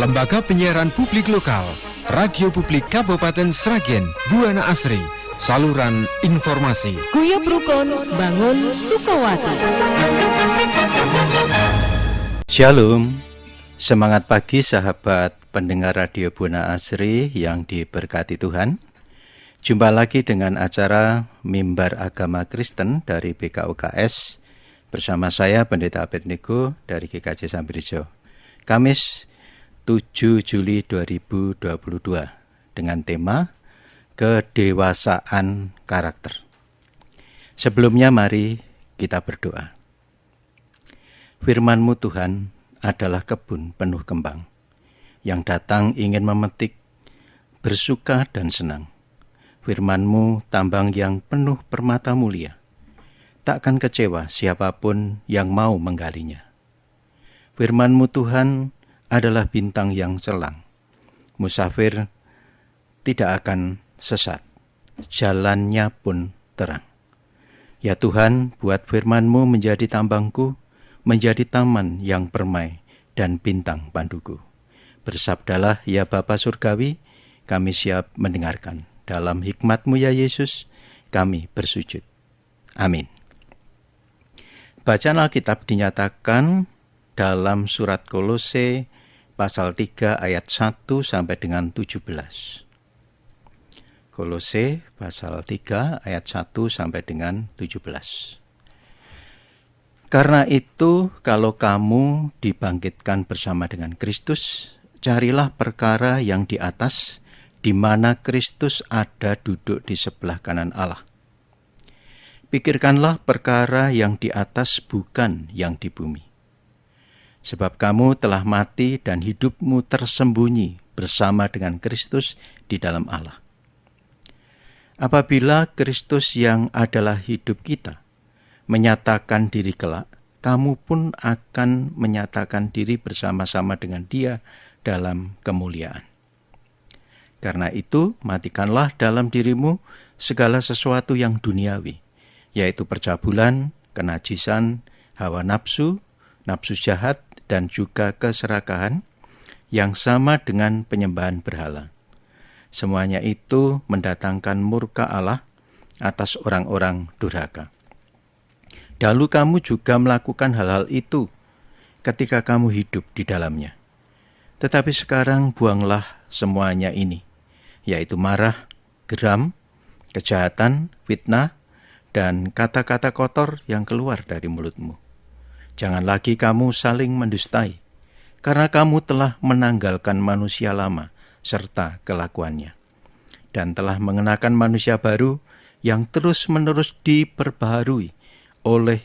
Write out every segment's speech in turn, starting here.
Lembaga Penyiaran Publik Lokal, Radio Publik Kabupaten Sragen, Buana Asri, saluran informasi. Guyub Rukun Bangun Sukowati. Shalom, semangat pagi sahabat pendengar Radio Buana Asri yang diberkati Tuhan. Jumpa lagi dengan acara Mimbar Agama Kristen dari BKUKS bersama saya Pendeta Abednego dari GKJ Sambirjo. Kamis 7 Juli 2022 dengan tema Kedewasaan Karakter. Sebelumnya mari kita berdoa. Firman-Mu Tuhan adalah kebun penuh kembang yang datang ingin memetik, bersuka dan senang. Firman-Mu tambang yang penuh permata mulia. Takkan kecewa siapapun yang mau menggalinya. Firman-Mu Tuhan adalah bintang yang celang. Musafir tidak akan sesat, jalannya pun terang. Ya Tuhan, buat firman-Mu menjadi tambangku, menjadi taman yang permai dan bintang panduku. Bersabdalah ya Bapa Surgawi, kami siap mendengarkan. Dalam hikmat-Mu ya Yesus, kami bersujud. Amin. Bacaan Alkitab dinyatakan dalam surat Kolose pasal 3 ayat 1 sampai dengan 17. Kolose pasal 3 ayat 1 sampai dengan 17. Karena itu, kalau kamu dibangkitkan bersama dengan Kristus, carilah perkara yang di atas, di mana Kristus ada duduk di sebelah kanan Allah. Pikirkanlah perkara yang di atas, bukan yang di bumi. Sebab kamu telah mati dan hidupmu tersembunyi bersama dengan Kristus di dalam Allah. Apabila Kristus yang adalah hidup kita menyatakan diri kelak, kamu pun akan menyatakan diri bersama-sama dengan Dia dalam kemuliaan. Karena itu, matikanlah dalam dirimu segala sesuatu yang duniawi, yaitu percabulan, kenajisan, hawa nafsu, nafsu jahat, dan juga keserakahan yang sama dengan penyembahan berhala. Semuanya itu mendatangkan murka Allah atas orang-orang durhaka. Dahulu kamu juga melakukan hal-hal itu ketika kamu hidup di dalamnya. Tetapi sekarang buanglah semuanya ini, yaitu marah, geram, kejahatan, fitnah, dan kata-kata kotor yang keluar dari mulutmu. Jangan lagi kamu saling mendustai, karena kamu telah menanggalkan manusia lama serta kelakuannya, dan telah mengenakan manusia baru yang terus-menerus diperbaharui oleh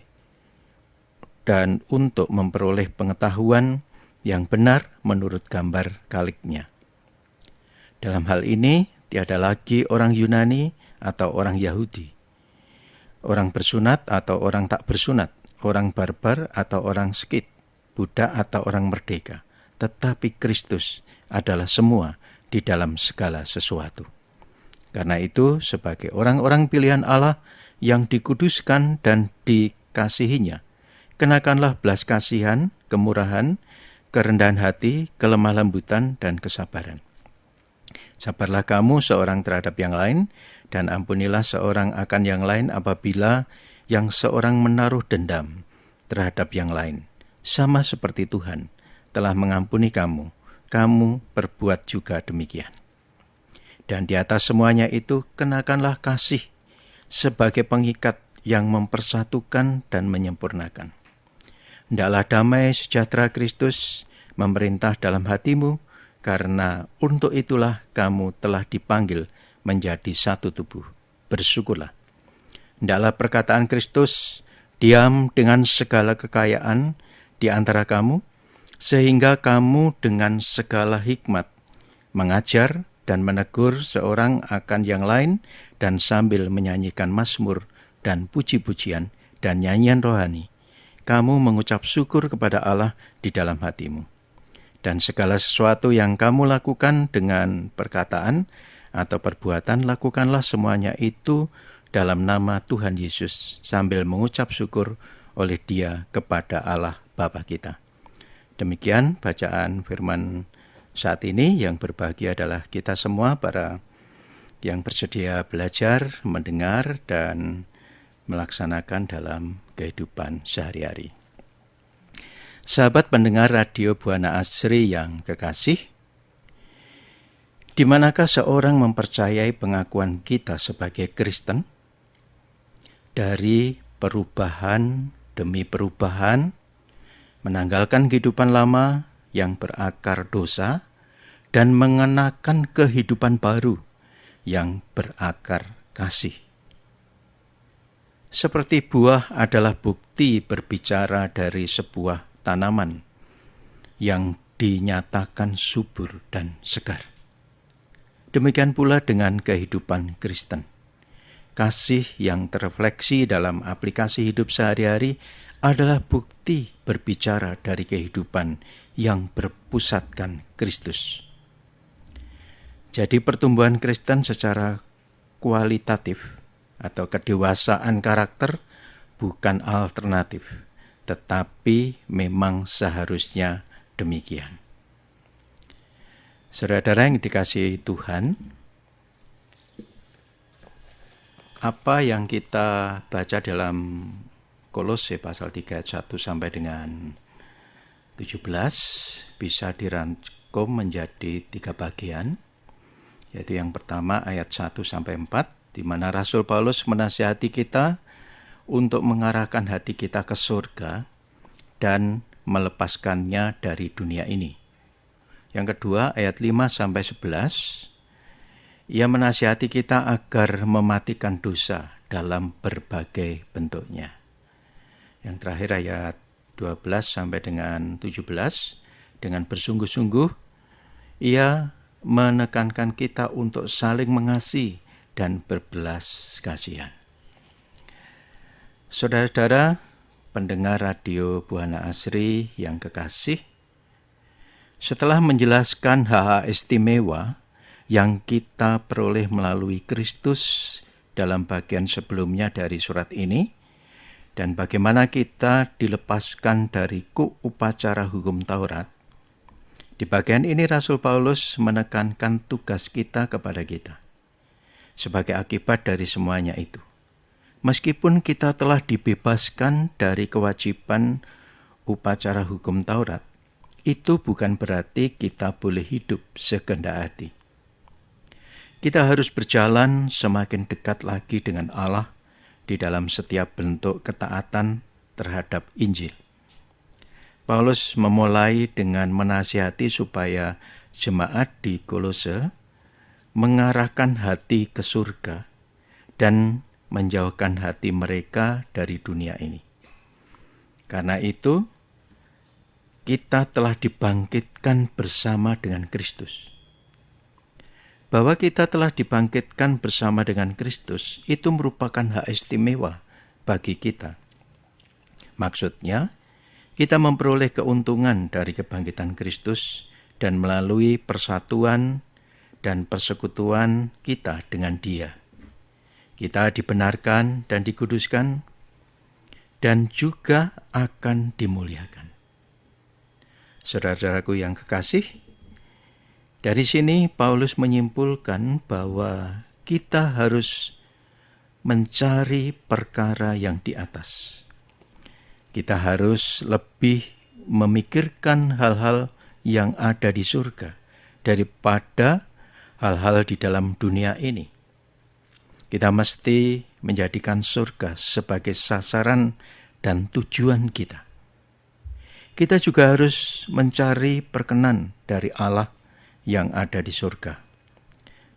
dan untuk memperoleh pengetahuan yang benar menurut gambar kaliknya. Dalam hal ini, tiada lagi orang Yunani atau orang Yahudi, orang bersunat atau orang tak bersunat, orang barbar atau orang skit, budak atau orang merdeka, tetapi Kristus adalah semua di dalam segala sesuatu. Karena itu, sebagai orang-orang pilihan Allah yang dikuduskan dan dikasihinya, kenakanlah belas kasihan, kemurahan, kerendahan hati, kelemah lembutan, dan kesabaran. Sabarlah kamu seorang terhadap yang lain, dan ampunilah seorang akan yang lain apabila yang seorang menaruh dendam terhadap yang lain. Sama seperti Tuhan telah mengampuni kamu, kamu perbuat juga demikian. Dan di atas semuanya itu, kenakanlah kasih sebagai pengikat yang mempersatukan dan menyempurnakan. Hendaklah damai sejahtera Kristus memerintah dalam hatimu, karena untuk itulah kamu telah dipanggil menjadi satu tubuh. Bersyukurlah. Hendaklah perkataan Kristus diam dengan segala kekayaan di antara kamu, sehingga kamu dengan segala hikmat mengajar dan menegur seorang akan yang lain, dan sambil menyanyikan mazmur dan puji-pujian dan nyanyian rohani, kamu mengucap syukur kepada Allah di dalam hatimu. Dan segala sesuatu yang kamu lakukan dengan perkataan atau perbuatan, lakukanlah semuanya itu dalam nama Tuhan Yesus, sambil mengucap syukur oleh Dia kepada Allah Bapa kita. Demikian bacaan firman Saat ini yang berbahagia adalah kita semua, para yang bersedia belajar, mendengar, dan melaksanakan dalam kehidupan sehari-hari. Sahabat pendengar Radio Buana Asri yang kekasih, di manakah seorang mempercayai pengakuan kita sebagai Kristen? Dari perubahan demi perubahan, menanggalkan kehidupan lama yang berakar dosa dan mengenakan kehidupan baru yang berakar kasih. Seperti buah adalah bukti berbicara dari sebuah tanaman yang dinyatakan subur dan segar. Demikian pula dengan kehidupan Kristen. Kasih yang terrefleksi dalam aplikasi hidup sehari-hari adalah bukti berbicara dari kehidupan yang berpusatkan Kristus. Jadi pertumbuhan Kristen secara kualitatif atau kedewasaan karakter bukan alternatif, tetapi memang seharusnya demikian. Saudara-saudara yang dikasihi Tuhan, apa yang kita baca dalam Kolose pasal 3 ayat 1 sampai dengan 17 bisa dirangkum menjadi 3 bagian, yaitu yang pertama ayat 1 sampai 4, di mana Rasul Paulus menasihati kita untuk mengarahkan hati kita ke surga dan melepaskannya dari dunia ini. Yang kedua ayat 5 sampai 11, ia menasihati kita agar mematikan dosa dalam berbagai bentuknya. Yang terakhir ayat 12 sampai dengan 17, dengan bersungguh-sungguh ia menekankan kita untuk saling mengasihi dan berbelas kasihan. Saudara-saudara pendengar Radio Buana Asri yang kekasih, setelah menjelaskan hak-hak istimewa yang kita peroleh melalui Kristus dalam bagian sebelumnya dari surat ini, dan bagaimana kita dilepaskan dari upacara hukum Taurat, di bagian ini Rasul Paulus menekankan tugas kita kepada kita. Sebagai akibat dari semuanya itu, meskipun kita telah dibebaskan dari kewajiban upacara hukum Taurat, itu bukan berarti kita boleh hidup sekehendak hati. Kita harus berjalan semakin dekat lagi dengan Allah di dalam setiap bentuk ketaatan terhadap Injil. Paulus memulai dengan menasihati supaya jemaat di Kolose mengarahkan hati ke surga dan menjauhkan hati mereka dari dunia ini. Karena itu, kita telah dibangkitkan bersama dengan Kristus. Bahwa kita telah dibangkitkan bersama dengan Kristus itu merupakan hak istimewa bagi kita. Maksudnya, kita memperoleh keuntungan dari kebangkitan Kristus dan melalui persatuan dan persekutuan kita dengan Dia. Kita dibenarkan dan dikuduskan dan juga akan dimuliakan. Saudara-saudaraku yang kekasih, dari sini Paulus menyimpulkan bahwa kita harus mencari perkara yang di atas. Kita harus lebih memikirkan hal-hal yang ada di surga daripada hal-hal di dalam dunia ini. Kita mesti menjadikan surga sebagai sasaran dan tujuan kita. Kita juga harus mencari perkenan dari Allah yang ada di surga.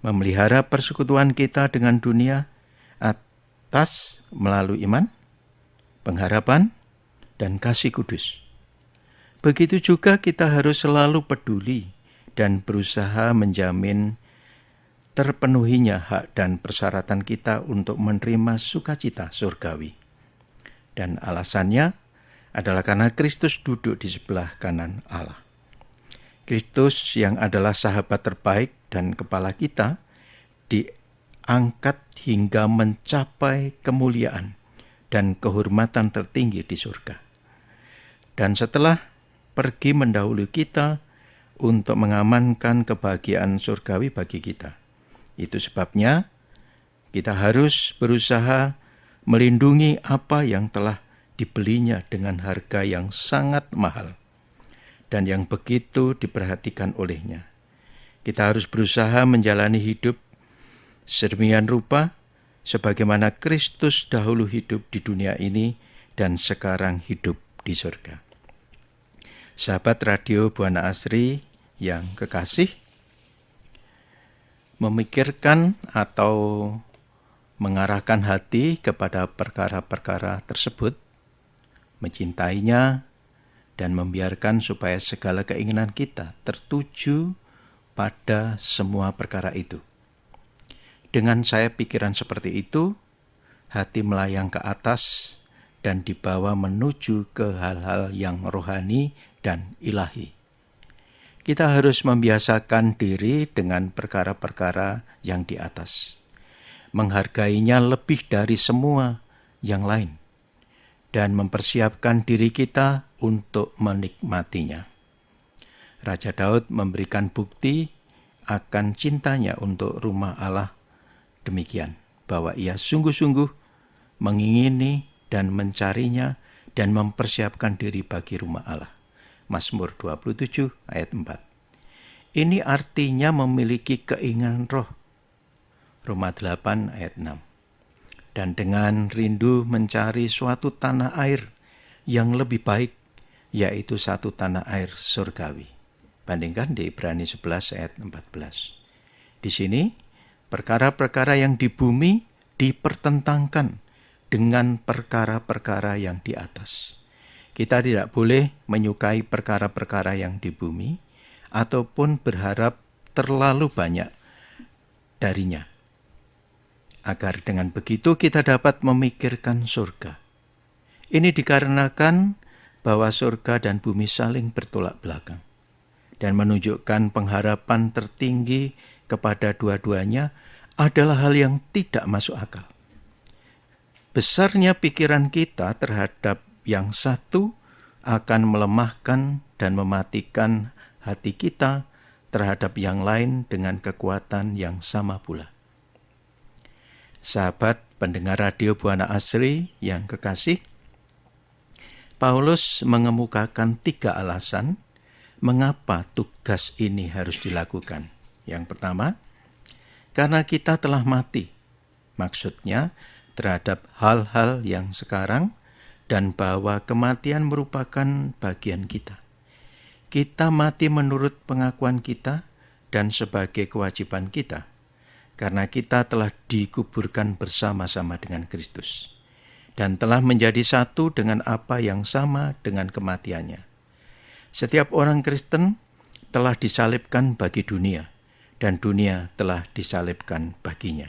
Memelihara persekutuan kita dengan dunia atas melalui iman, pengharapan, dan kasih kudus. Begitu juga kita harus selalu peduli dan berusaha menjamin terpenuhinya hak dan persyaratan kita untuk menerima sukacita surgawi. Dan alasannya adalah karena Kristus duduk di sebelah kanan Allah. Kristus yang adalah sahabat terbaik dan kepala kita diangkat hingga mencapai kemuliaan dan kehormatan tertinggi di surga. Dan setelah pergi mendahului kita untuk mengamankan kebahagiaan surgawi bagi kita. Itu sebabnya kita harus berusaha melindungi apa yang telah dibelinya dengan harga yang sangat mahal dan yang begitu diperhatikan olehnya. Kita harus berusaha menjalani hidup sedemikian rupa sebagaimana Kristus dahulu hidup di dunia ini dan sekarang hidup di surga. Sahabat Radio Buana Asri yang kekasih, memikirkan atau mengarahkan hati kepada perkara-perkara tersebut, mencintainya, dan membiarkan supaya segala keinginan kita tertuju pada semua perkara itu. Dengan saya pikiran seperti itu, hati melayang ke atas dan dibawa menuju ke hal-hal yang rohani dan ilahi. Kita harus membiasakan diri dengan perkara-perkara yang di atas, menghargainya lebih dari semua yang lain, dan mempersiapkan diri kita untuk menikmatinya. Raja Daud memberikan bukti akan cintanya untuk rumah Allah demikian, bahwa ia sungguh-sungguh mengingini dan mencarinya dan mempersiapkan diri bagi rumah Allah. Mazmur 27 ayat 4. Ini artinya memiliki keinginan roh. Roma 8 ayat 6. Dan dengan rindu mencari suatu tanah air yang lebih baik, yaitu satu tanah air surgawi. Bandingkan di Ibrani 11 ayat 14. Di sini, perkara-perkara yang di bumi dipertentangkan dengan perkara-perkara yang di atas. Kita tidak boleh menyukai perkara-perkara yang di bumi ataupun berharap terlalu banyak darinya, agar dengan begitu kita dapat memikirkan surga. Ini dikarenakan bahwa surga dan bumi saling bertolak belakang dan menunjukkan pengharapan tertinggi kepada dua-duanya adalah hal yang tidak masuk akal. Besarnya pikiran kita terhadap yang satu akan melemahkan dan mematikan hati kita terhadap yang lain dengan kekuatan yang sama pula. Sahabat pendengar Radio Buana Asri yang kekasih, Paulus mengemukakan 3 alasan mengapa tugas ini harus dilakukan. Yang pertama, karena kita telah mati. Maksudnya terhadap hal-hal yang sekarang dan bahwa kematian merupakan bagian kita. Kita mati menurut pengakuan kita dan sebagai kewajiban kita, karena kita telah dikuburkan bersama-sama dengan Kristus dan telah menjadi satu dengan apa yang sama dengan kematiannya. Setiap orang Kristen telah disalibkan bagi dunia, dan dunia telah disalibkan baginya.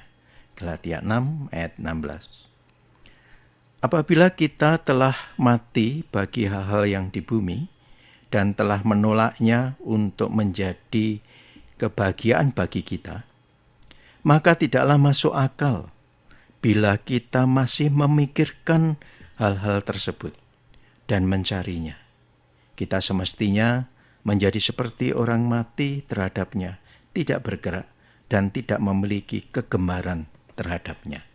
Galatia 6 ayat 16. Apabila kita telah mati bagi hal-hal yang di bumi dan telah menolaknya untuk menjadi kebahagiaan bagi kita, maka tidaklah masuk akal bila kita masih memikirkan hal-hal tersebut dan mencarinya. Kita semestinya menjadi seperti orang mati terhadapnya, tidak bergerak dan tidak memiliki kegemaran terhadapnya.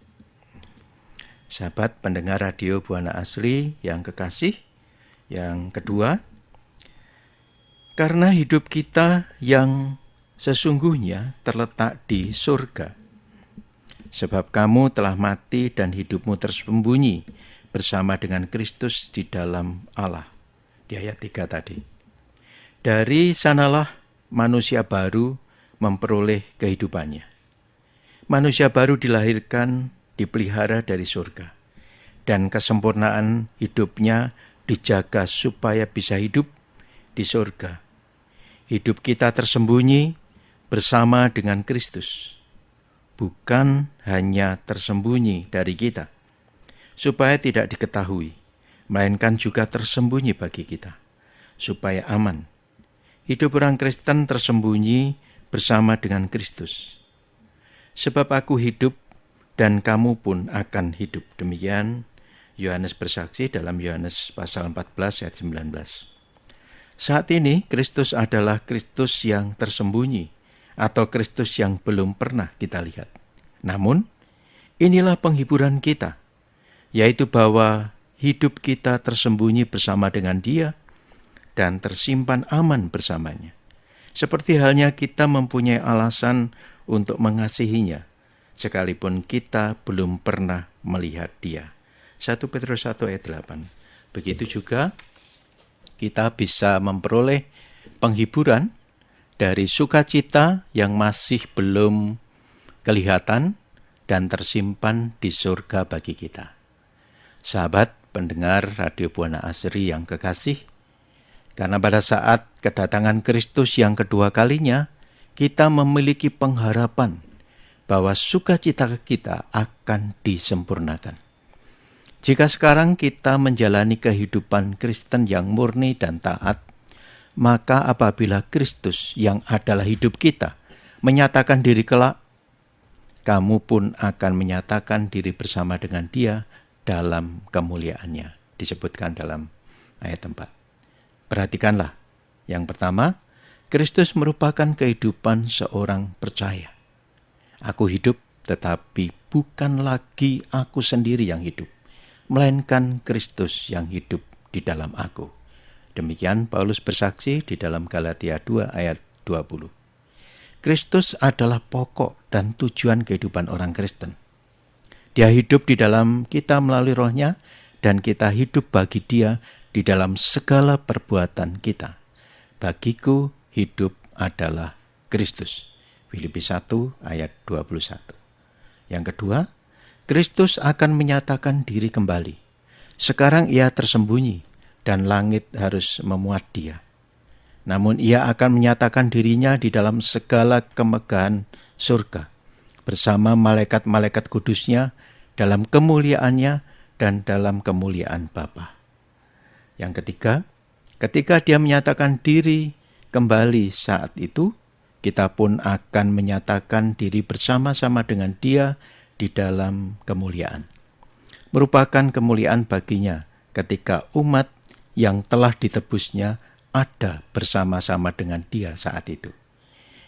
Sahabat pendengar Radio Buana Asri yang kekasih, yang kedua, karena hidup kita yang sesungguhnya terletak di surga. Sebab kamu telah mati dan hidupmu tersembunyi bersama dengan Kristus di dalam Allah. Di ayat 3 tadi. Dari sanalah manusia baru memperoleh kehidupannya. Manusia baru dilahirkan, dipelihara dari surga, dan kesempurnaan hidupnya dijaga supaya bisa hidup di surga. Hidup kita tersembunyi bersama dengan Kristus, bukan hanya tersembunyi dari kita, supaya tidak diketahui, melainkan juga tersembunyi bagi kita, supaya aman. Hidup orang Kristen tersembunyi bersama dengan Kristus. Sebab aku hidup dan kamu pun akan hidup. Demikian Yohanes bersaksi dalam Yohanes pasal 14 ayat 19. Saat ini Kristus adalah Kristus yang tersembunyi atau Kristus yang belum pernah kita lihat. Namun, inilah penghiburan kita, yaitu bahwa hidup kita tersembunyi bersama dengan Dia dan tersimpan aman bersamanya. Seperti halnya kita mempunyai alasan untuk mengasihinya, sekalipun kita belum pernah melihat Dia. 1 Petrus 1 ayat 8. Begitu juga kita bisa memperoleh penghiburan dari sukacita yang masih belum kelihatan dan tersimpan di surga bagi kita. Sahabat pendengar Radio Buana Asri yang kekasih, karena pada saat kedatangan Kristus yang kedua kalinya, kita memiliki pengharapan bahwa sukacita kita akan disempurnakan. Jika sekarang kita menjalani kehidupan Kristen yang murni dan taat, maka apabila Kristus yang adalah hidup kita menyatakan diri kelak, kamu pun akan menyatakan diri bersama dengan Dia dalam kemuliaannya. Disebutkan dalam ayat 4. Perhatikanlah, yang pertama, Kristus merupakan kehidupan seorang percaya. Aku hidup, tetapi bukan lagi aku sendiri yang hidup, melainkan Kristus yang hidup di dalam aku. Demikian Paulus bersaksi di dalam Galatia 2 ayat 20. Kristus adalah pokok dan tujuan kehidupan orang Kristen. Dia hidup di dalam kita melalui Roh-Nya, dan kita hidup bagi Dia di dalam segala perbuatan kita. Bagiku hidup adalah Kristus. Filipi 1 ayat 21. Yang kedua, Kristus akan menyatakan diri kembali. Sekarang Ia tersembunyi dan langit harus memuat Dia. Namun Ia akan menyatakan dirinya di dalam segala kemegahan surga bersama malaikat-malaikat kudus-Nya dalam kemuliaannya dan dalam kemuliaan Bapa. Yang ketiga, ketika Dia menyatakan diri kembali saat itu, kita pun akan menyatakan diri bersama-sama dengan Dia di dalam kemuliaan. Merupakan kemuliaan baginya ketika umat yang telah ditebusnya ada bersama-sama dengan Dia saat itu.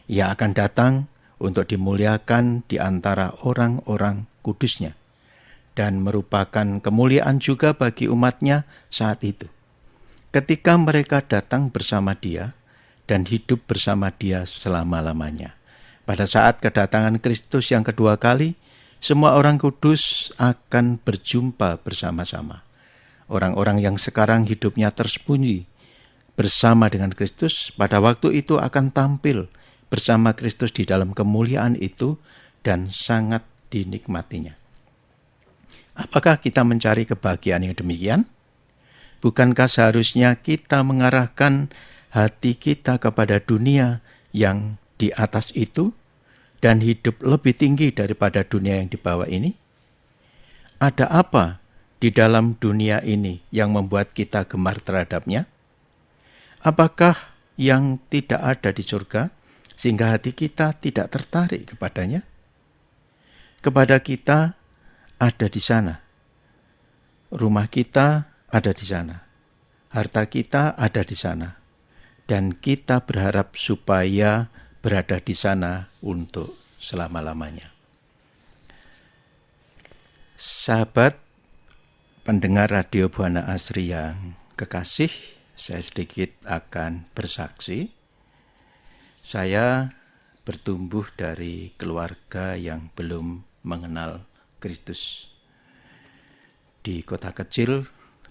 Ia akan datang untuk dimuliakan di antara orang-orang kudus-Nya, dan merupakan kemuliaan juga bagi umat-Nya saat itu. Ketika mereka datang bersama Dia dan hidup bersama Dia selama-lamanya. Pada saat kedatangan Kristus yang kedua kali, semua orang kudus akan berjumpa bersama-sama. Orang-orang yang sekarang hidupnya tersembunyi bersama dengan Kristus, pada waktu itu akan tampil bersama Kristus di dalam kemuliaan itu dan sangat dinikmatinya. Apakah kita mencari kebahagiaan yang demikian? Bukankah seharusnya kita mengarahkan hati kita kepada dunia yang di atas itu dan hidup lebih tinggi daripada dunia yang di bawah ini? Ada apa di dalam dunia ini yang membuat kita gemar terhadapnya? Apakah yang tidak ada di surga sehingga hati kita tidak tertarik kepadanya? Kepada kita ada di sana. Rumah kita ada di sana. Harta kita ada di sana. Dan kita berharap supaya berada di sana untuk selama-lamanya. Sahabat pendengar Radio Buana Asri yang kekasih, saya sedikit akan bersaksi. Saya bertumbuh dari keluarga yang belum mengenal Kristus di kota kecil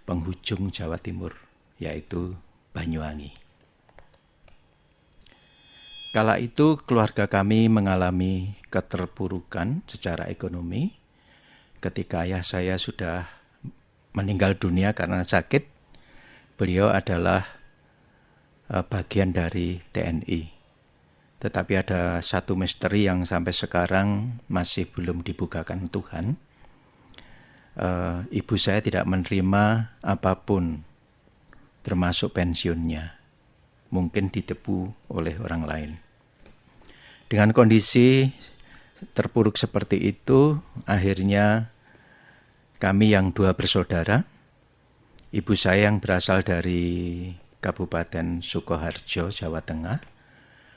penghujung Jawa Timur, yaitu Banyuwangi. Kala itu keluarga kami mengalami keterpurukan secara ekonomi ketika ayah saya sudah meninggal dunia karena sakit. Beliau adalah bagian dari TNI. Tetapi ada satu misteri yang sampai sekarang masih belum dibukakan Tuhan. Ibu saya tidak menerima apapun termasuk pensiunnya. Mungkin ditepu oleh orang lain. Dengan kondisi terpuruk seperti itu, akhirnya kami yang dua bersaudara, ibu saya yang berasal dari Kabupaten Sukoharjo, Jawa Tengah,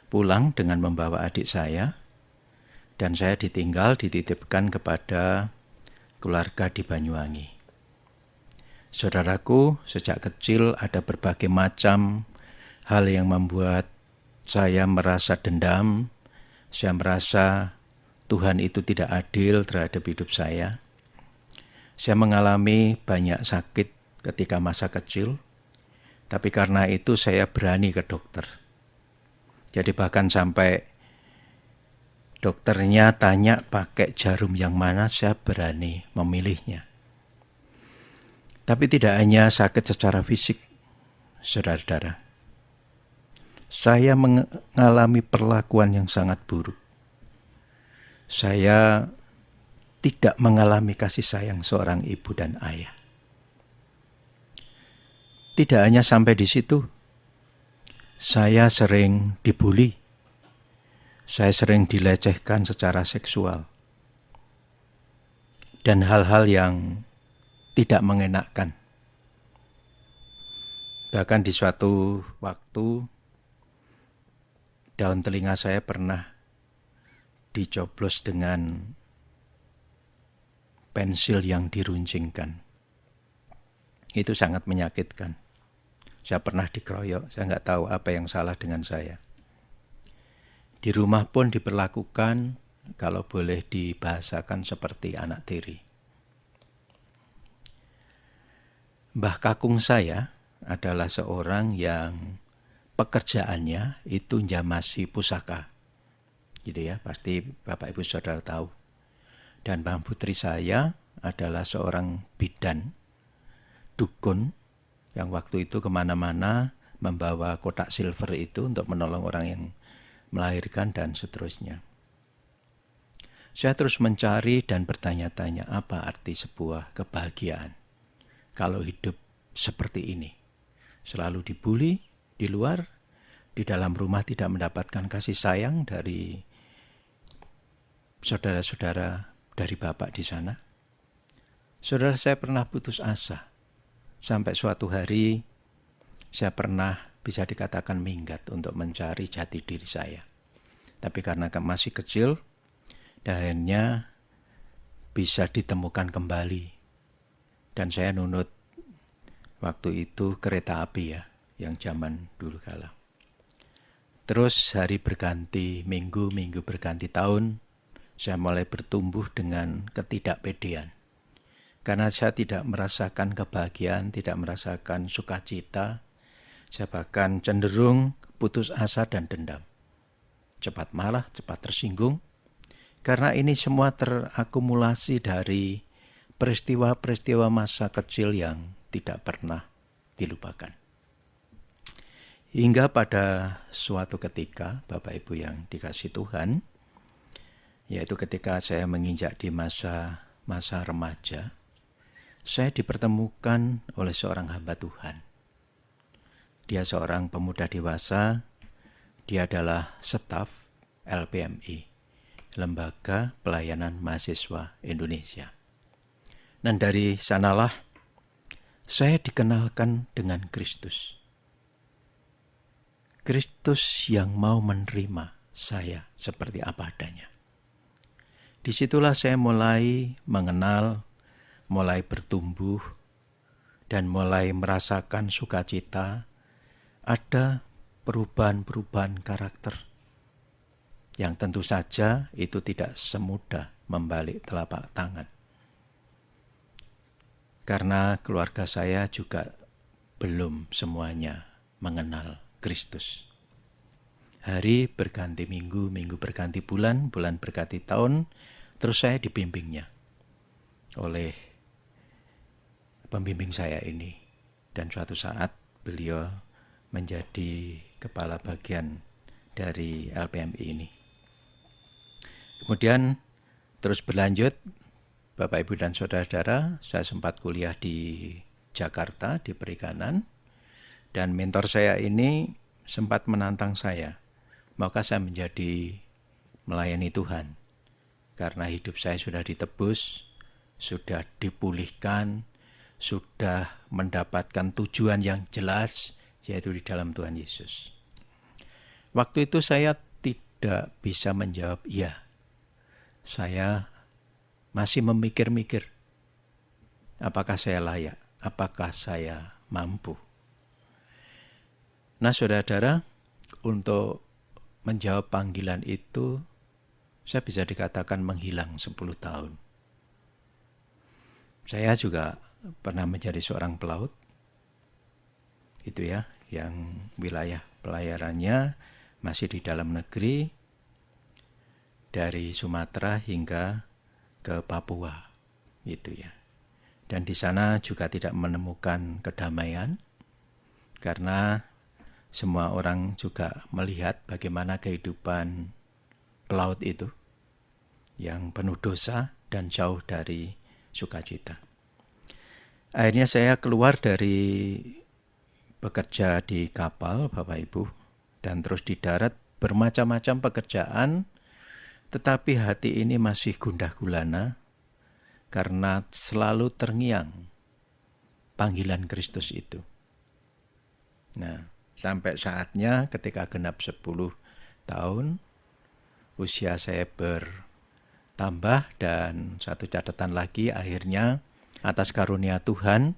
pulang dengan membawa adik saya, dan saya dititipkan kepada keluarga di Banyuwangi. Saudaraku, sejak kecil ada berbagai macam hal yang membuat saya merasa dendam. Saya merasa Tuhan itu tidak adil terhadap hidup saya. Saya mengalami banyak sakit ketika masa kecil, tapi karena itu saya berani ke dokter. Jadi bahkan sampai dokternya tanya pakai jarum yang mana, saya berani memilihnya. Tapi tidak hanya sakit secara fisik, saudara-saudara. Saya mengalami perlakuan yang sangat buruk. Saya tidak mengalami kasih sayang seorang ibu dan ayah. Tidak hanya sampai di situ, saya sering dibully. Saya sering dilecehkan secara seksual. Dan hal-hal yang tidak mengenakkan. Bahkan di suatu waktu, daun telinga saya pernah dicoblos dengan pensil yang diruncingkan. Itu sangat menyakitkan. Saya pernah dikeroyok, saya nggak tahu apa yang salah dengan saya. Di rumah pun diperlakukan, kalau boleh dibahasakan seperti anak tiri. Mbah kakung saya adalah seorang yang pekerjaannya itu njamasi pusaka. Gitu ya, pasti Bapak Ibu Saudara tahu. Dan Mbah putri saya adalah seorang bidan, dukun, yang waktu itu kemana-mana membawa kotak silver itu untuk menolong orang yang melahirkan dan seterusnya. Saya terus mencari dan bertanya-tanya apa arti sebuah kebahagiaan. Kalau hidup seperti ini, selalu dibully di luar, di dalam rumah tidak mendapatkan kasih sayang dari saudara-saudara dari Bapak di sana. Saudara, saya pernah putus asa. Sampai suatu hari saya pernah bisa dikatakan minggat untuk mencari jati diri saya. Tapi karena masih kecil, akhirnya bisa ditemukan kembali. Dan saya nunut waktu itu kereta api ya, yang zaman dulu kala. Terus hari berganti minggu, minggu berganti tahun, saya mulai bertumbuh dengan ketidakpedean. Karena saya tidak merasakan kebahagiaan, tidak merasakan sukacita, saya bahkan cenderung putus asa dan dendam. Cepat marah, cepat tersinggung, karena ini semua terakumulasi dari peristiwa-peristiwa masa kecil yang tidak pernah dilupakan. Hingga pada suatu ketika, Bapak Ibu yang dikasihi Tuhan, yaitu ketika saya menginjak di masa remaja, saya dipertemukan oleh seorang hamba Tuhan. Dia seorang pemuda dewasa, dia adalah staf LPMI, Lembaga Pelayanan Mahasiswa Indonesia. Dan dari sanalah saya dikenalkan dengan Kristus. Kristus yang mau menerima saya seperti apa adanya. Disitulah saya mulai mengenal, mulai bertumbuh, dan mulai merasakan sukacita. Ada perubahan-perubahan karakter yang tentu saja itu tidak semudah membalik telapak tangan. Karena keluarga saya juga belum semuanya mengenal Kristus. Hari berganti minggu, minggu berganti bulan, bulan berganti tahun, terus saya dibimbingnya oleh pembimbing saya ini. Dan suatu saat beliau menjadi kepala bagian dari LPMI ini. Kemudian terus berlanjut, Bapak, Ibu, dan Saudara-saudara, saya sempat kuliah di Jakarta, di perikanan. Dan mentor saya ini sempat menantang saya. Maka saya menjadi melayani Tuhan. Karena hidup saya sudah ditebus, sudah dipulihkan, sudah mendapatkan tujuan yang jelas, yaitu di dalam Tuhan Yesus. Waktu itu saya tidak bisa menjawab iya. Saya masih memikir-mikir, apakah saya layak, apakah saya mampu. Nah, saudara-saudara, untuk menjawab panggilan itu, saya bisa dikatakan menghilang 10 tahun. Saya juga pernah menjadi seorang pelaut, itu ya, yang wilayah pelayarannya masih di dalam negeri, dari Sumatera hingga ke Papua, itu ya. Dan di sana juga tidak menemukan kedamaian, karena semua orang juga melihat bagaimana kehidupan pelaut itu yang penuh dosa dan jauh dari sukacita. Akhirnya saya keluar dari bekerja di kapal, Bapak Ibu, dan terus di darat bermacam-macam pekerjaan, tetapi hati ini masih gundah gulana karena selalu terngiang panggilan Kristus itu. Nah, sampai saatnya ketika genap 10 tahun, usia saya bertambah, dan satu catatan lagi, akhirnya atas karunia Tuhan,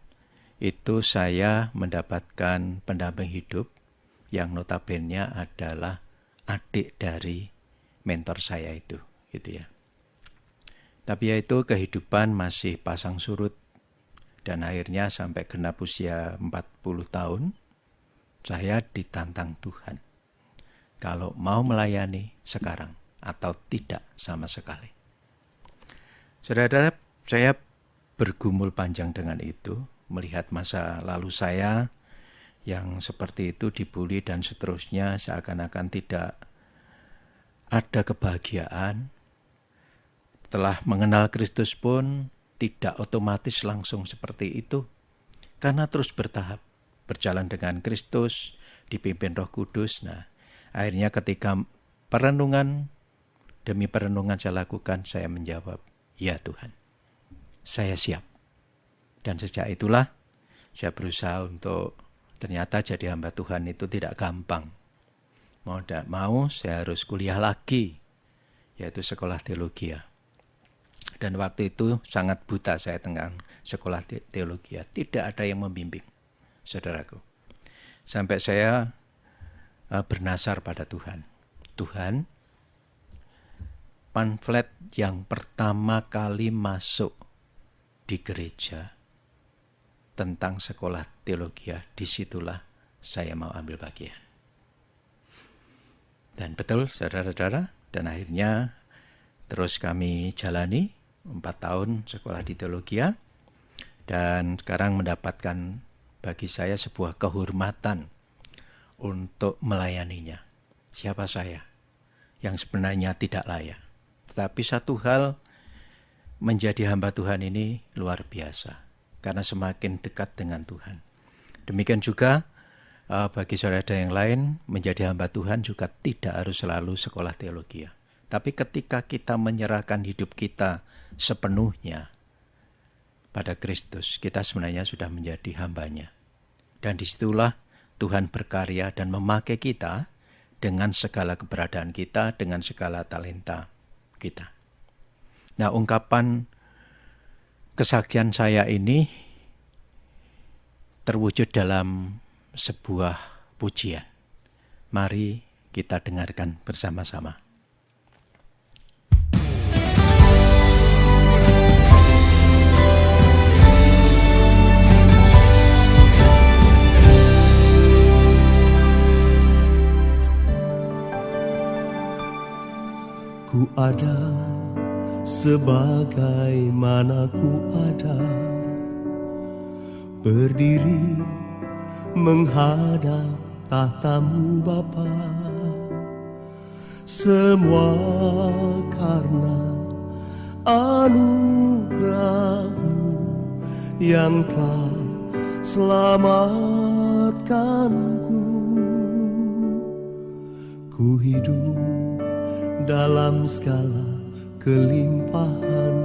itu saya mendapatkan pendamping hidup yang notabene adalah adik dari mentor saya itu, gitu ya. Tapi ya itu kehidupan masih pasang surut, dan akhirnya sampai genap usia 40 tahun, saya ditantang Tuhan. Kalau mau melayani sekarang atau tidak sama sekali. Saudara-saudara, saya bergumul panjang dengan itu, melihat masa lalu saya yang seperti itu, dibully dan seterusnya, seakan-akan tidak ada kebahagiaan. Setelah mengenal Kristus pun tidak otomatis langsung seperti itu, karena terus bertahap, berjalan dengan Kristus, dipimpin Roh Kudus. Nah, akhirnya ketika perenungan demi perenungan saya lakukan, saya menjawab, ya Tuhan, saya siap. Dan sejak itulah saya berusaha untuk, ternyata jadi hamba Tuhan itu tidak gampang. Mau tidak mau saya harus kuliah lagi, yaitu sekolah teologi. Dan waktu itu sangat buta saya tentang sekolah teologi. Tidak ada yang membimbing, saudaraku. Sampai saya bernasar pada Tuhan. Tuhan, pamflet yang pertama kali masuk di gereja tentang sekolah teologi, disitulah saya mau ambil bagian. Dan betul, saudara-saudara, dan akhirnya terus kami jalani 4 tahun sekolah di teologi, dan sekarang mendapatkan bagi saya sebuah kehormatan untuk melayaninya. Siapa saya yang sebenarnya tidak layak, tetapi satu hal, menjadi hamba Tuhan ini luar biasa, karena semakin dekat dengan Tuhan. Demikian juga bagi saudara yang lain, menjadi hamba Tuhan juga tidak harus selalu sekolah teologi. Tapi ketika kita menyerahkan hidup kita sepenuhnya pada Kristus, kita sebenarnya sudah menjadi hambanya. Dan disitulah Tuhan berkarya dan memakai kita dengan segala keberadaan kita, dengan segala talenta kita. Nah, ungkapan kesaksian saya ini terwujud dalam sebuah pujian. Mari kita dengarkan bersama-sama. Ku ada sebagaimana ku ada, berdiri menghadap tahta-Mu Bapa. Semua karena anugerah-Mu yang telah selamatkanku. Ku hidup dalam segala kelimpahan,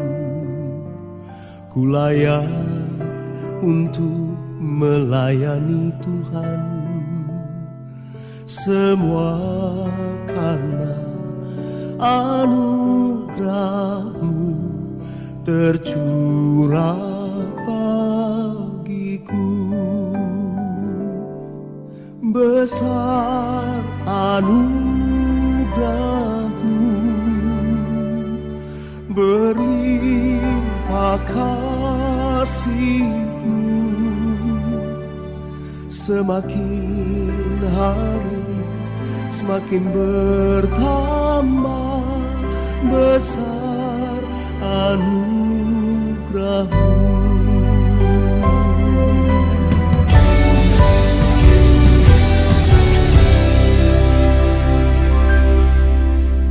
ku layak untuk melayani Tuhan. semua karena anugerah-Mu tercurah bagiku. Besar anugerah-Mu, berlimpah kasih-Mu, semakin hari semakin bertambah besar anugerah-Mu.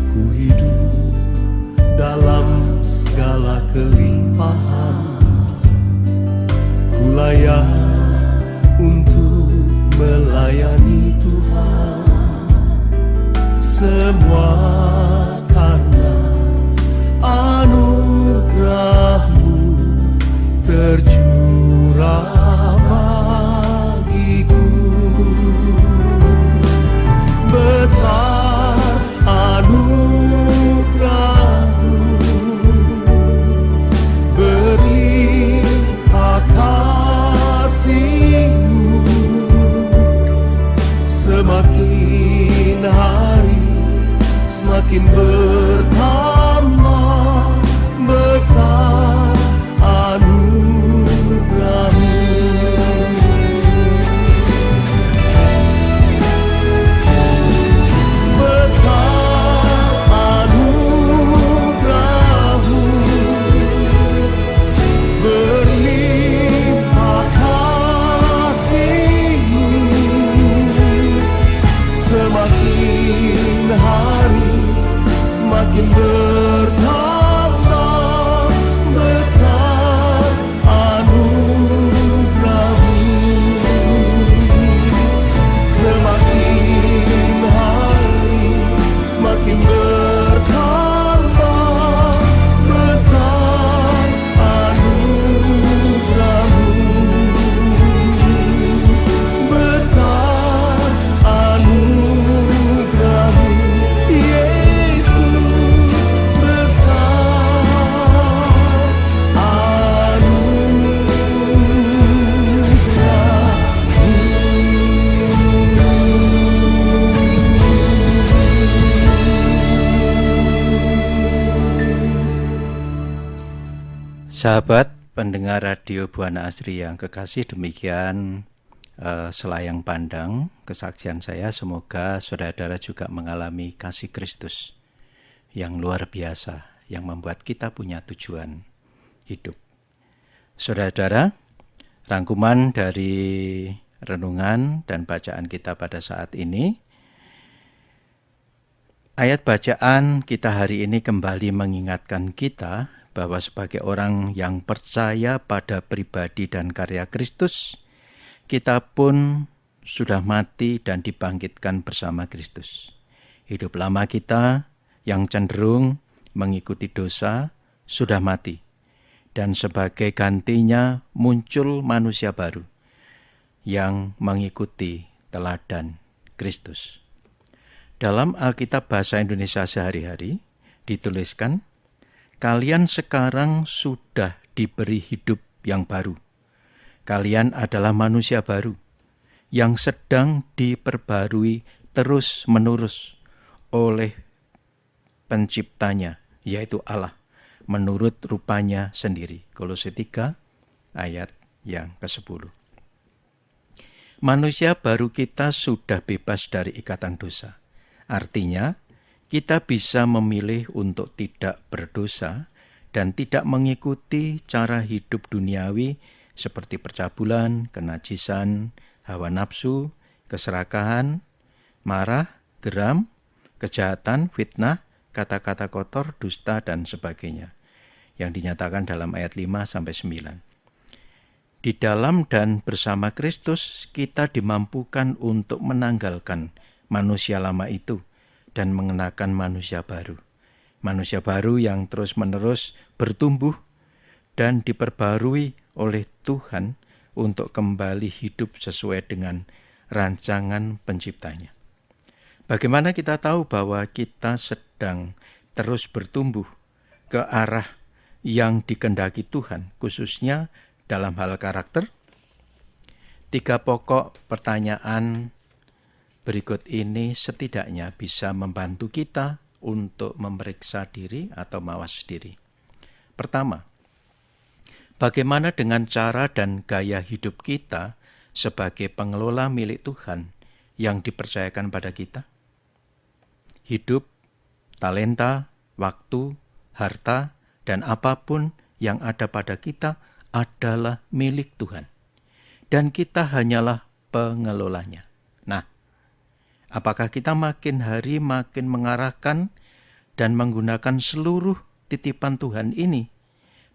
Ku hidup dalam segala kelimpahan, ku layak untuk melayani Tuhan. Semua karena anugerah-Mu tercurah bagiku. Besar anugerah-Mu, berlimpah kasih-Mu, semakin hari semakin bertambah besar anugerah-Mu. Besar anugerah-Mu, berlimpah kasih-Mu, semakin hari semakin bertambah besar anugerah-Mu. Semakin hari semakin bertambah besar anugerah-Mu. Besar anugerah-Mu, Yesus, besar anugerah-Mu. Sahabat pendengar Radio Buana Asri yang kekasih, demikian selayang pandang kesaksian saya. Semoga saudara-saudara juga mengalami kasih Kristus yang luar biasa, yang membuat kita punya tujuan hidup. Saudara-saudara, rangkuman dari renungan dan bacaan kita pada saat ini, ayat bacaan kita hari ini kembali mengingatkan kita bahwa sebagai orang yang percaya pada pribadi dan karya Kristus, kita pun sudah mati dan dibangkitkan bersama Kristus. Hidup lama kita yang cenderung mengikuti dosa sudah mati, dan sebagai gantinya muncul manusia baru yang mengikuti teladan Kristus. Dalam Alkitab Bahasa Indonesia Sehari-hari dituliskan, kalian sekarang sudah diberi hidup yang baru. Kalian adalah manusia baru yang sedang diperbarui terus-menerus oleh penciptanya, yaitu Allah, menurut rupanya sendiri. Kolose 3 ayat yang ke-10. Manusia baru kita sudah bebas dari ikatan dosa. Artinya, kita bisa memilih untuk tidak berdosa dan tidak mengikuti cara hidup duniawi seperti percabulan, kenajisan, hawa nafsu, keserakahan, marah, geram, kejahatan, fitnah, kata-kata kotor, dusta, dan sebagainya, yang dinyatakan dalam ayat 5-9. Di dalam dan bersama Kristus, kita dimampukan untuk menanggalkan manusia lama itu dan mengenakan manusia baru. Manusia baru yang terus-menerus bertumbuh dan diperbarui oleh Tuhan untuk kembali hidup sesuai dengan rancangan penciptanya. Bagaimana kita tahu bahwa kita sedang terus bertumbuh ke arah yang dikehendaki Tuhan, khususnya dalam hal karakter? 3 pokok pertanyaan berikut ini setidaknya bisa membantu kita untuk memeriksa diri atau mawas diri. Pertama, bagaimana dengan cara dan gaya hidup kita sebagai pengelola milik Tuhan yang dipercayakan pada kita? Hidup, talenta, waktu, harta, dan apapun yang ada pada kita adalah milik Tuhan. Dan kita hanyalah pengelolanya. Nah, apakah kita makin hari makin mengarahkan dan menggunakan seluruh titipan Tuhan ini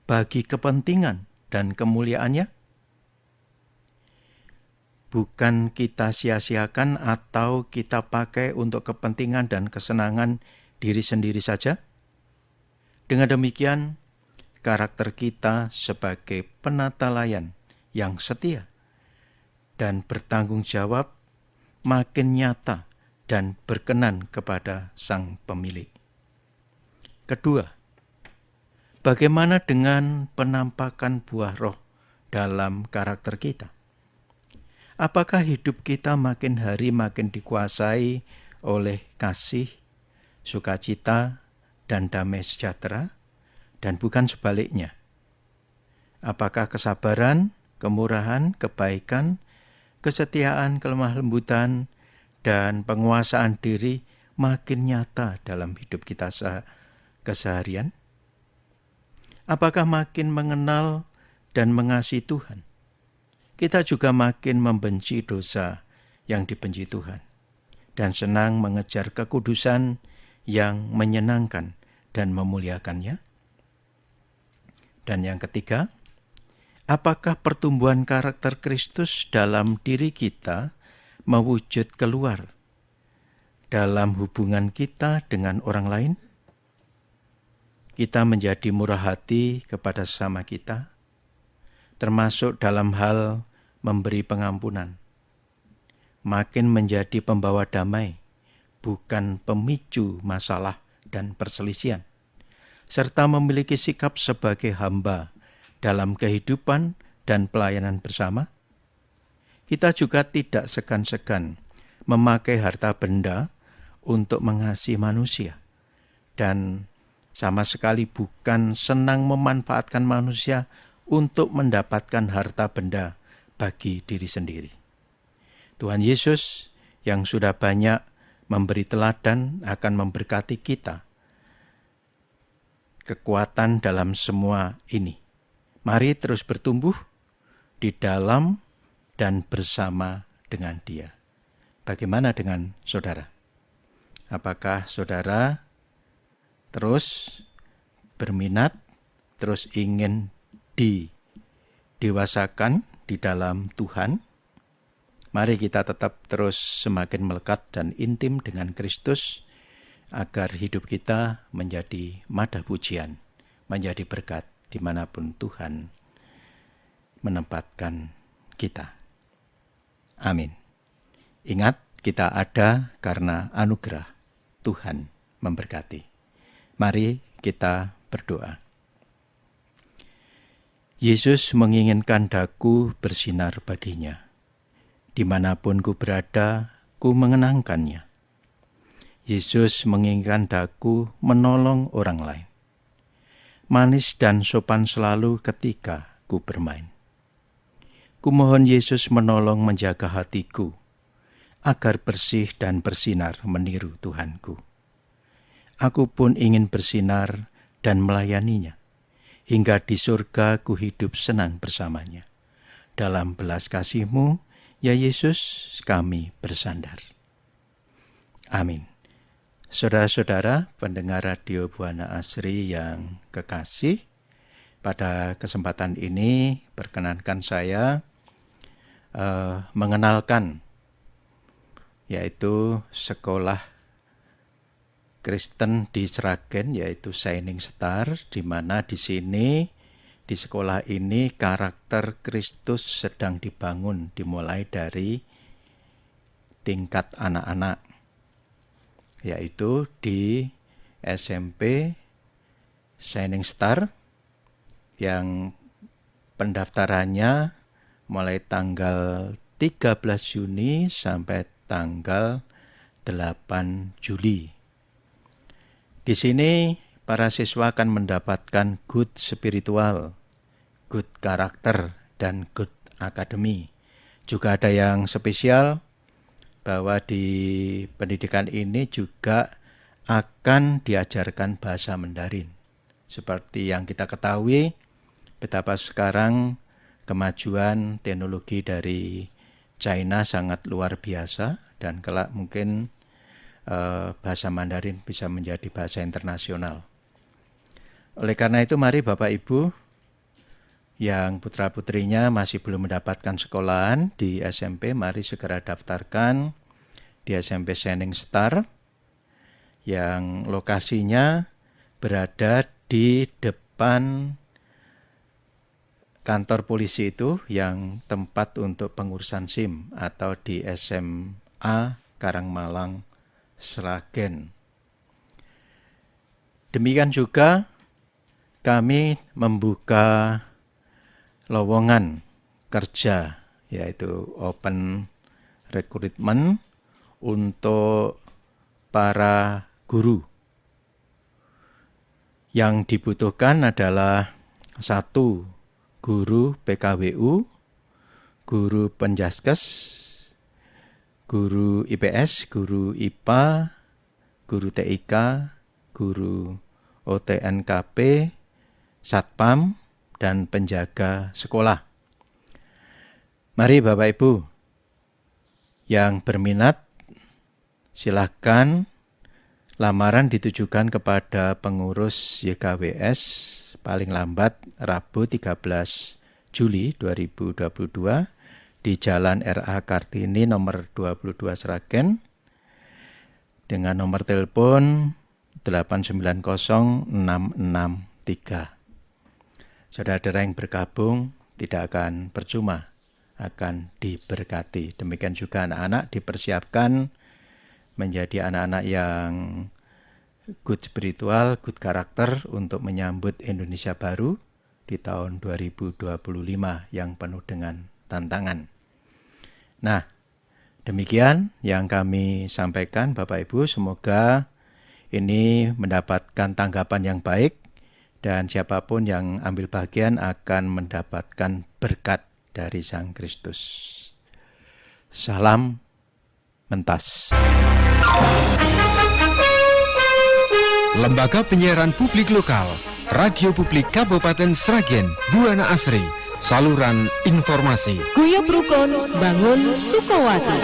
bagi kepentingan dan kemuliaannya? Bukan kita sia-siakan atau kita pakai untuk kepentingan dan kesenangan diri sendiri saja? Dengan demikian, karakter kita sebagai penata layan yang setia dan bertanggung jawab makin nyata dan berkenan kepada Sang Pemilik. Kedua, bagaimana dengan penampakan buah roh dalam karakter kita? Apakah hidup kita makin hari makin dikuasai oleh kasih, sukacita, dan damai sejahtera, dan bukan sebaliknya? Apakah kesabaran, kemurahan, kebaikan, kesetiaan, kelemah lembutan, dan penguasaan diri makin nyata dalam hidup kita keseharian? Apakah makin mengenal dan mengasihi Tuhan? Kita juga makin membenci dosa yang dibenci Tuhan, dan senang mengejar kekudusan yang menyenangkan dan memuliakannya. Dan yang ketiga, apakah pertumbuhan karakter Kristus dalam diri kita mewujud keluar dalam hubungan kita dengan orang lain? Kita menjadi murah hati kepada sesama kita, termasuk dalam hal memberi pengampunan, makin menjadi pembawa damai, bukan pemicu masalah dan perselisihan, serta memiliki sikap sebagai hamba dalam kehidupan dan pelayanan bersama. Kita juga tidak segan-segan memakai harta benda untuk mengasihi manusia, dan sama sekali bukan senang memanfaatkan manusia untuk mendapatkan harta benda bagi diri sendiri. Tuhan Yesus yang sudah banyak memberi teladan akan memberkati kita kekuatan dalam semua ini. Mari terus bertumbuh di dalam dan bersama dengan Dia. Bagaimana dengan saudara? Apakah saudara terus berminat, terus ingin didewasakan di dalam Tuhan? Mari kita tetap terus semakin melekat dan intim dengan Kristus, agar hidup kita menjadi madah pujian, menjadi berkat dimanapun Tuhan menempatkan kita. Amin. Ingat, kita ada karena anugerah Tuhan memberkati. Mari kita berdoa. Yesus menginginkan daku bersinar baginya. Dimanapun ku berada, ku mengenangkannya. Yesus menginginkan daku menolong orang lain. Manis dan sopan selalu ketika ku bermain. Ku mohon Yesus menolong menjaga hatiku, agar bersih dan bersinar meniru Tuhanku. Aku pun ingin bersinar dan melayaninya, hingga di surga ku hidup senang bersamanya. Dalam belas kasih-Mu, ya Yesus, kami bersandar. Amin. Saudara-saudara pendengar Radio Buana Asri yang kekasih, pada kesempatan ini perkenankan saya mengenalkan yaitu sekolah Kristen di Sragen, yaitu Shining Star, di mana di sini di sekolah ini karakter Kristus sedang dibangun, dimulai dari tingkat anak-anak. yaitu di SMP Shining Star yang pendaftarannya mulai tanggal 13 Juni sampai tanggal 8 Juli. Di sini para siswa akan mendapatkan good spiritual, good karakter, dan good academy. Juga ada yang spesial bahwa di pendidikan ini juga akan diajarkan bahasa Mandarin. Seperti yang kita ketahui, betapa sekarang kemajuan teknologi dari China sangat luar biasa dan kelak mungkin bahasa Mandarin bisa menjadi bahasa internasional. Oleh karena itu mari Bapak Ibu yang putra-putrinya masih belum mendapatkan sekolahan di SMP, mari segera daftarkan di SMP Shining Star yang lokasinya berada di depan kantor polisi itu yang tempat untuk pengurusan SIM atau di SMA Karangmalang Sragen. Demikian juga kami membuka lowongan kerja yaitu open recruitment untuk para guru. Yang dibutuhkan adalah 1. Guru PKWU, guru Penjaskes, guru IPS, guru IPA, guru TIK, guru OTNKP, Satpam, dan penjaga sekolah. Mari Bapak Ibu yang berminat, silakan lamaran ditujukan kepada pengurus YKWS paling lambat Rabu 13 Juli 2022 di Jalan RA Kartini nomor 22 Sragen dengan nomor telepon 890-663. Saudara-saudara yang bergabung tidak akan percuma, akan diberkati. Demikian juga anak-anak dipersiapkan menjadi anak-anak yang good spiritual, good karakter untuk menyambut Indonesia baru di tahun 2025 yang penuh dengan tantangan. Nah, demikian yang kami sampaikan Bapak Ibu, semoga ini mendapatkan tanggapan yang baik dan siapapun yang ambil bagian akan mendapatkan berkat dari Sang Kristus. Salam mentas. Lembaga Penyiaran Publik Lokal, Radio Publik Kabupaten Sragen, Buana Asri, saluran informasi. Guyub Rukun Bangun Sukowati.